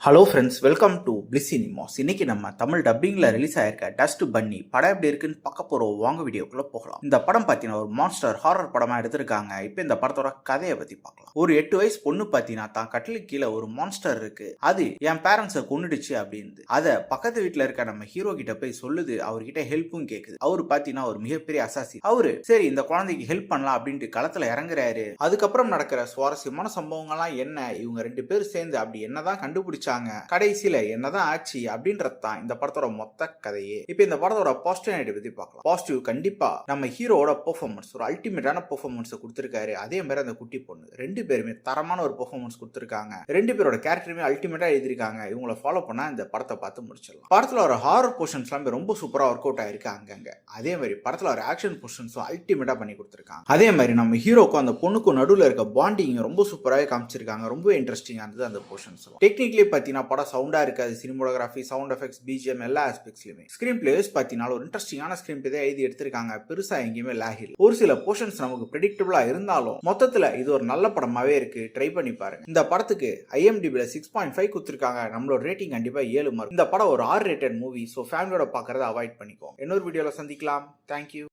Hello friends, welcome to bliss cinemas. இன்னைக்கு நம்ம Tamil டப்பிங்ல release ஆயிருக்க டஸ்ட் பன்னி படம் எப்படி இருக்குன்னு பார்க்க போறோம். வாங்க வீடியோக்குள்ள போகலாம். இந்த படம் பார்த்தீங்கன்னா ஒரு மான்ஸ்டர் ஹாரர் படமா எடுத்திருக்காங்க. இப்போ இந்த படத்தோட கதையை பத்தி பார்க்கலாம். ஒரு 8 வயசு பொண்ணு பார்த்தீங்கன்னா தான் கட்டிலுக்கு கீழே ஒரு மான்ஸ்டர் இருக்கு, அது என் பேரண்ட்ஸை கொன்னுடுச்சு அப்படின்னு அதை பக்கத்து வீட்டில் இருக்க நம்ம ஹீரோ கிட்ட போய் சொல்லுது. அவர்கிட்ட ஹெல்ப்பும் கேட்குது. அவரு பார்த்தீங்கன்னா ஒரு மிகப்பெரிய அசாசி. அவரு சரி இந்த குழந்தைக்கு ஹெல்ப் பண்ணலாம் அப்படின்ட்டு களத்துல இறங்குறாரு. அதுக்கப்புறம் நடக்கிற சுவாரஸ்யமான சம்பவங்கள்லாம் என்ன, இவங்க 2 பேரும் சேர்ந்து அப்படி என்னதான் கண்டுபிடிச்சு கடைசியில என்னதான் ஆச்சு அப்படின்றது தான் இந்த படத்தோட மொத்த கதையே. இப்ப இந்த படத்தோட பாசிட்டிவ் நெகட்டிவ் பத்தி பார்க்கலாம். பாசிட்டிவ், கண்டிப்பா நம்ம ஹீரோட பெர்ஃபார்மன்ஸ் ஒரு அல்டிமேட்டான பெர்ஃபார்மன்ஸ் கொடுத்திருக்காரு. அதே மாதிரி அந்த குட்டி பொண்ணு 2 பேருமே தரமான ஒரு பெர்ஃபார்மன்ஸ் கொடுத்திருக்காங்க. 2 பேரோட கேரக்டருமே அல்டிமேட்டா எழுதிருக்காங்க. இவங்களை ஃபாலோ பண்ணா இந்த படத்தை பார்த்து முடிச்சிடலாம். படத்துல ஒரு ஹாரர் போர்ஷன்ஸ் எல்லாமே ரொம்ப சூப்பரா ஒர்க் அவுட் ஆயிருக்கு அங்கங்க. அதே மாதிரி படத்துல ஒரு ஆக்ஷன் போர்ஷன்ஸும் அல்டிமேட்டா பண்ணி கொடுத்திருக்காங்க. அதே மாதிரி நம்ம ஹீரோக்கும் அந்த பொண்ணுக்கும் நடுவில் இருக்க பாண்டிங் ரொம்ப சூப்பராகவே காமிச்சிருக்காங்க. ரொம்ப இன்ட்ரெஸ்டிங்கா இருந்தது அந்த போர்ஷன்ஸ். டெக்னிக்கலி பார்த்தீங்கன்னா படம் சவுண்டா இருக்காது. சினிமோகிராஃபி, சவுண்ட் எஃபெக்ட்ஸ், பிஜிஎம் எல்லா ஆஸ்பெக்ட்ஸ்லயுமே ஸ்கிரீன் பிளேஸ் பார்த்தீங்கன்னா ஒரு இன்ட்ரெஸ்டிங்கான ஸ்கிரீன் பிளே எழுதி எடுத்திருக்காங்க. பெருசா எங்கேயுமே லேக் இல்ல. ஒரு சில போர்ஷன்ஸ் நமக்கு பிரெடிக்டபிளா இருந்தாலும் மொத்தத்துல இது ஒரு நல்ல படமாவே இருக்கு. ட்ரை பண்ணி பாருங்க. இந்த படத்துக்கு IMDbல 6.5 கொடுத்திருக்காங்க. நம்மளோட ரேட்டிங் கண்டிப்பா 7 மார்க். இந்த படம் ஒரு R rated மூவி. ஸோ ஃபேமிலியோட பார்க்கறத அவாய்ட் பண்ணிக்கோ. இன்னொரு வீடியோல சந்திக்கலாம். தேங்க்யூ.